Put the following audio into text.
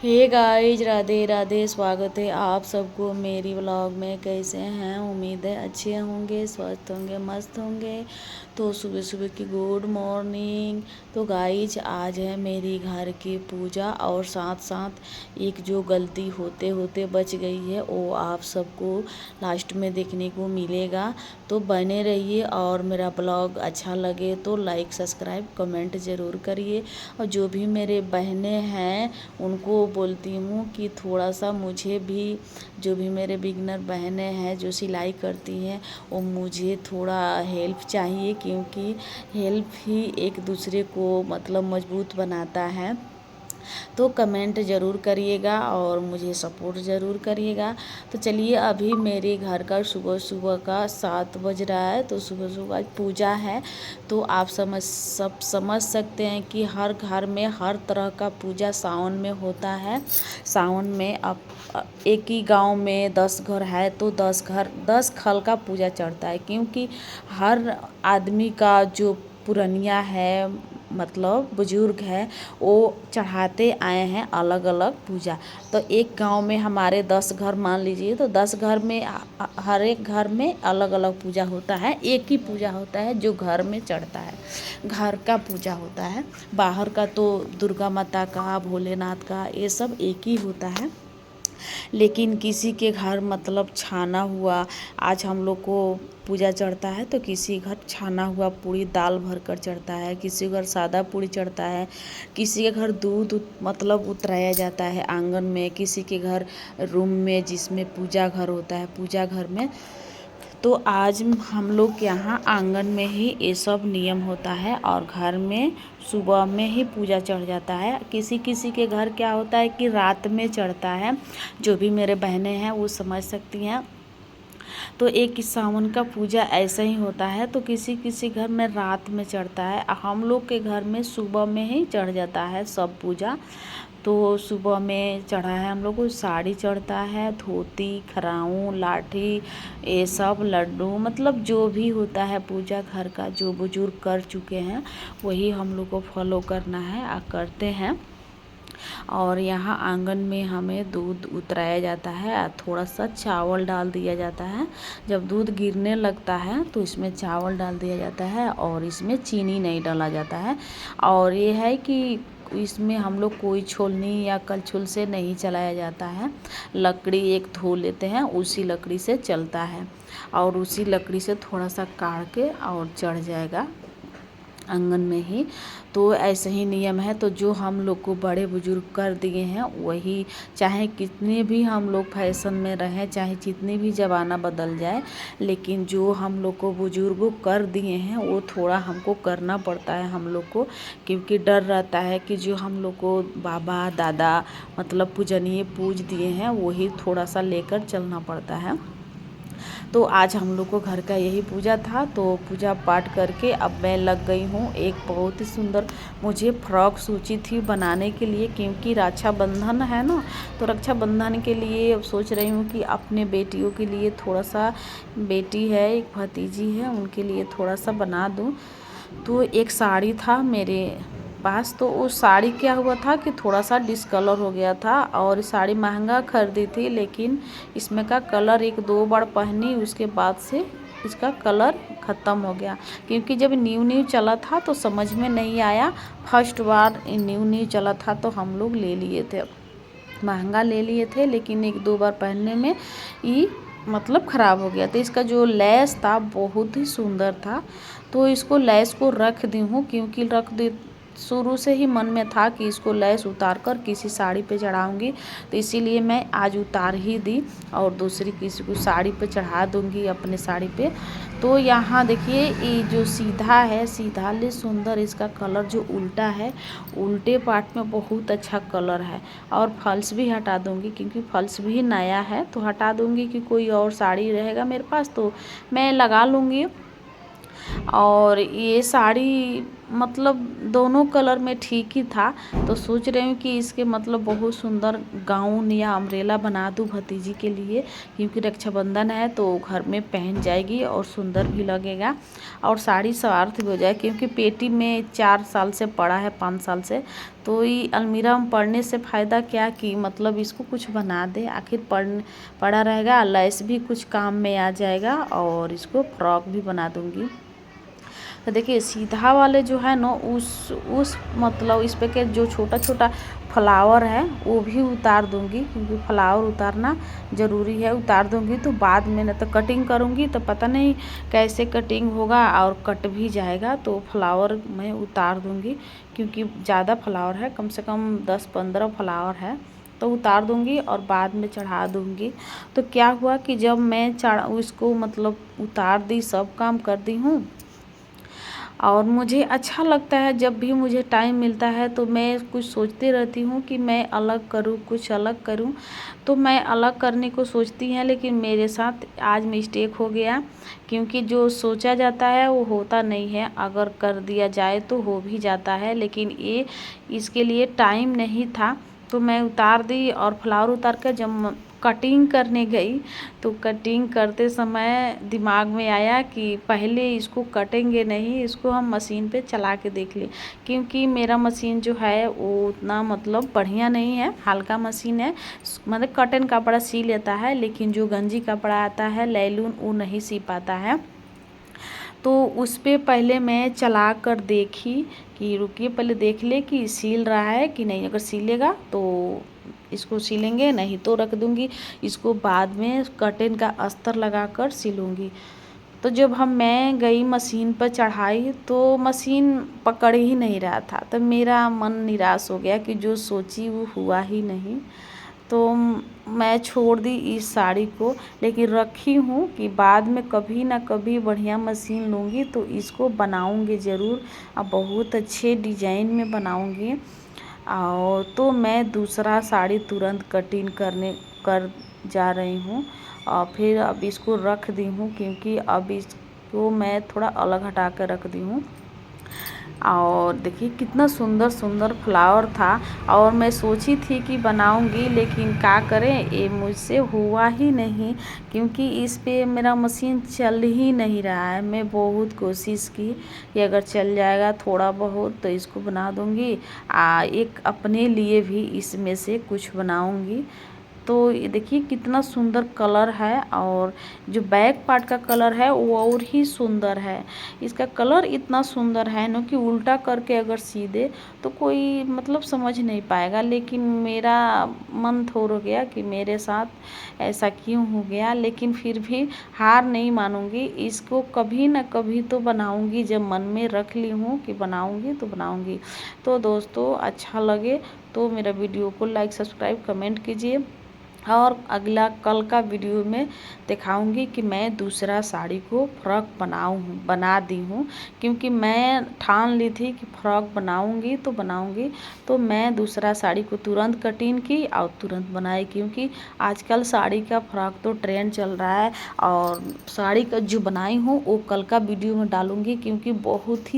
Hey guys, Radhe Radhe. स्वागत है आप सबको मेरी व्लॉग में। कैसे हैं? उम्मीद है अच्छे होंगे, स्वस्थ होंगे, मस्त होंगे। तो सुबह सुबह की गुड मॉर्निंग। तो गाइज, आज है मेरी घर की पूजा और साथ साथ एक जो गलती होते होते बच गई है वो आप सबको लास्ट में देखने को मिलेगा। तो बने रहिए और मेरा ब्लॉग अच्छा लगे तो लाइक सब्सक्राइब कमेंट ज़रूर करिए। और जो भी मेरे बहनें हैं उनको बोलती हूँ कि थोड़ा सा मुझे भी, जो भी मेरे बिगनर बहनें हैं जो सिलाई करती हैं, वो मुझे थोड़ा हेल्प चाहिए, क्योंकि हेल्प ही एक दूसरे को मतलब मजबूत बनाता है। तो कमेंट ज़रूर करिएगा और मुझे सपोर्ट ज़रूर करिएगा। तो चलिए, अभी मेरे घर का सुबह सुबह का 7 बज रहा है। तो सुबह सुबह पूजा है। तो आप समझ सकते हैं कि हर घर में हर तरह का पूजा सावन में होता है। सावन में अब एक ही गांव में 10 घर है तो 10 खल का पूजा चढ़ता है, क्योंकि हर आदमी का जो पुरनिया है, मतलब बुजुर्ग है, वो चढ़ाते आए हैं अलग अलग पूजा। तो एक गांव में हमारे 10 घर मान लीजिए, तो 10 घर में हर एक घर में अलग अलग पूजा होता है। एक ही पूजा होता है जो घर में चढ़ता है, घर का पूजा होता है। बाहर का तो दुर्गा माता का, भोलेनाथ का, ये सब एक ही होता है। लेकिन किसी के घर मतलब छाना हुआ, आज हम लोग को पूजा चढ़ता है तो किसी घर छाना हुआ पूरी दाल भर कर चढ़ता है, किसी घर सादा पूरी चढ़ता है, किसी के घर दूध मतलब उतराया जाता है आंगन में, किसी के घर रूम में जिसमें पूजा घर होता है, पूजा घर में। तो आज हम लोग के यहाँ आंगन में ही ये सब नियम होता है और घर में सुबह में ही पूजा चढ़ जाता है। किसी किसी के घर क्या होता है कि रात में चढ़ता है। जो भी मेरे बहनें हैं वो समझ सकती हैं। तो एक सावन का पूजा ऐसा ही होता है। तो किसी किसी घर में रात में चढ़ता है, हम लोग के घर में सुबह में ही चढ़ जाता है सब पूजा। तो सुबह में चढ़ा है, हम लोग को साड़ी चढ़ता है, धोती, खराऊ, लाठी, ये सब, लड्डू, मतलब जो भी होता है पूजा घर का जो बुजुर्ग कर चुके हैं वही हम लोग को फॉलो करना है और करते हैं। और यहाँ आंगन में हमें दूध उतराया जाता है और थोड़ा सा चावल डाल दिया जाता है। जब दूध गिरने लगता है तो इसमें चावल डाल दिया जाता है और इसमें चीनी नहीं डाला जाता है। और ये है कि इसमें हम लोग कोई छोलनी या कलछुल से नहीं चलाया जाता है। लकड़ी एक धो लेते हैं, उसी लकड़ी से चलता है और उसी लकड़ी से थोड़ा सा काट के और चढ़ जाएगा आंगन में ही। तो ऐसे ही नियम है। तो जो हम लोग को बड़े बुजुर्ग कर दिए हैं वही, चाहे कितने भी हम लोग फैशन में रहें, चाहे जितनी भी ज़माना बदल जाए, लेकिन जो हम लोग को बुजुर्गों कर दिए हैं वो थोड़ा हमको करना पड़ता है हम लोग को, क्योंकि डर रहता है कि जो हम लोग को बाबा दादा मतलब पूजनीय पूज दिए हैं वही थोड़ा सा लेकर चलना पड़ता है। तो आज हम लोग को घर का यही पूजा था। तो पूजा पाठ करके अब मैं लग गई हूँ एक बहुत ही सुंदर, मुझे फ्रॉक सोची थी बनाने के लिए, क्योंकि रक्षाबंधन है ना। तो रक्षाबंधन के लिए अब सोच रही हूँ कि अपने बेटियों के लिए थोड़ा सा, बेटी है एक भतीजी है, उनके लिए थोड़ा सा बना दूँ। तो एक साड़ी था मेरे पास, तो उस साड़ी क्या हुआ था कि थोड़ा सा डिस्कलर हो गया था और साड़ी महंगा खरीदी थी, लेकिन इसमें का कलर एक दो बार पहनी उसके बाद से इसका कलर ख़त्म हो गया। क्योंकि जब न्यू न्यू चला था तो समझ में नहीं आया, फर्स्ट बार न्यू न्यू चला था तो हम लोग ले लिए थे, महंगा ले लिए थे, लेकिन एक दो बार पहनने में ये मतलब ख़राब हो गया। तो इसका जो लेस था बहुत ही सुंदर था, तो इसको लेस को रख दी हूँ, क्योंकि रख दी शुरू से ही मन में था कि इसको लेस उतार कर किसी साड़ी पे चढ़ाऊंगी, तो इसीलिए मैं आज उतार ही दी और दूसरी किसी को साड़ी पे चढ़ा दूंगी अपने साड़ी पे। तो यहाँ देखिए ये जो सीधा है, सीधा ले सुंदर, इसका कलर जो उल्टा है, उल्टे पार्ट में बहुत अच्छा कलर है। और फॉल्स भी हटा दूंगी, क्योंकि फॉल्स भी नया है तो हटा दूंगी कि कोई और साड़ी रहेगा मेरे पास तो मैं लगा लूँगी। और ये साड़ी मतलब दोनों कलर में ठीक ही था। तो सोच रही हूँ कि इसके मतलब बहुत सुंदर गाउन या अम्ब्रेला बना दूँ भतीजी के लिए, क्योंकि रक्षाबंधन है तो घर में पहन जाएगी और सुंदर भी लगेगा और साड़ी सार्थ भी हो जाए, क्योंकि पेटी में 4 साल से पड़ा है, 5 साल से। तो ये अलमीरा में पड़ने से फ़ायदा क्या कि मतलब इसको कुछ बना दे, आखिर पड़ा रहेगा, लैस भी कुछ काम में आ जाएगा और इसको फ्रॉक भी बना दूँगी। तो देखिए सीधा वाले जो है ना उस मतलब इस पे के जो छोटा छोटा फ्लावर है वो भी उतार दूंगी, क्योंकि फ्लावर उतारना ज़रूरी है। उतार दूंगी तो बाद में ना तो कटिंग करूंगी तो पता नहीं कैसे कटिंग होगा और कट भी जाएगा, तो फ्लावर मैं उतार दूंगी, क्योंकि ज़्यादा फ्लावर है, कम से कम 10-15 फ्लावर है, तो उतार दूंगी और बाद में चढ़ा दूंगी। तो क्या हुआ कि जब मैं उसको मतलब उतार दी, सब काम कर दी हूँ, और मुझे अच्छा लगता है जब भी मुझे टाइम मिलता है तो मैं कुछ सोचती रहती हूँ कि मैं अलग करूँ, कुछ अलग करूँ। तो मैं अलग करने को सोचती हैं, लेकिन मेरे साथ आज मिस्टेक हो गया, क्योंकि जो सोचा जाता है वो होता नहीं है। अगर कर दिया जाए तो हो भी जाता है, लेकिन ये इसके लिए टाइम नहीं था। तो मैं उतार दी और फ्लावर उतार कर जब कटिंग करने गई तो कटिंग करते समय दिमाग में आया कि पहले इसको कटेंगे नहीं, इसको हम मशीन पे चला के देख लें, क्योंकि मेरा मशीन जो है वो उतना मतलब बढ़िया नहीं है, हल्का मशीन है। मतलब कॉटन कपड़ा सी लेता है, लेकिन जो गंजी कपड़ा आता है लैलून वो नहीं सी पाता है। तो उस पर पहले मैं चला कर देखी कि रुकिए पहले देख ले कि सील रहा है कि नहीं, अगर सीलेगा तो इसको सिलेंगे, नहीं तो रख दूंगी इसको, बाद में कर्टेन का अस्तर लगा कर सिलूँगी। तो जब मैं गई मशीन पर चढ़ाई तो मशीन पकड़ ही नहीं रहा था, तो मेरा मन निराश हो गया कि जो सोची वो हुआ ही नहीं। तो मैं छोड़ दी इस साड़ी को, लेकिन रखी हूँ कि बाद में कभी ना कभी बढ़िया मशीन लूँगी तो इसको बनाऊँगी ज़रूर, और बहुत अच्छे डिजाइन में बनाऊँगी। और तो मैं दूसरा साड़ी तुरंत कटिंग कर जा रही हूँ, और फिर अब इसको रख दी हूँ, क्योंकि अब इसको मैं थोड़ा अलग हटा कर रख दी हूँ। और देखिए कितना सुंदर सुंदर फ्लावर था, और मैं सोची थी कि बनाऊंगी, लेकिन क्या करें ये मुझसे हुआ ही नहीं, क्योंकि इस पे मेरा मशीन चल ही नहीं रहा है। मैं बहुत कोशिश की कि अगर चल जाएगा थोड़ा बहुत तो इसको बना दूंगी, एक अपने लिए भी इसमें से कुछ बनाऊंगी। तो ये देखिए कितना सुंदर कलर है, और जो बैक पार्ट का कलर है वो और ही सुंदर है। इसका कलर इतना सुंदर है ना कि उल्टा करके अगर सी दे तो कोई मतलब समझ नहीं पाएगा, लेकिन मेरा मन थोड़ गया कि मेरे साथ ऐसा क्यों हो गया। लेकिन फिर भी हार नहीं मानूंगी, इसको कभी ना कभी तो बनाऊंगी, जब मन में रख ली हूँ कि बनाऊंगी तो बनाऊंगी। तो दोस्तों अच्छा लगे तो मेरा वीडियो को लाइक, सब्सक्राइब, कमेंट कीजिए, और अगला कल का वीडियो में दिखाऊंगी कि मैं दूसरा साड़ी को फ्रॉक बना दी हूँ, क्योंकि मैं ठान ली थी कि फ्रॉक बनाऊंगी तो बनाऊंगी। तो मैं दूसरा साड़ी को तुरंत कटिंग की और तुरंत बनाई, क्योंकि आजकल साड़ी का फ्रॉक तो ट्रेंड चल रहा है। और साड़ी का जो बनाई हूँ वो कल का वीडियो में डालूंगी, क्योंकि बहुत ही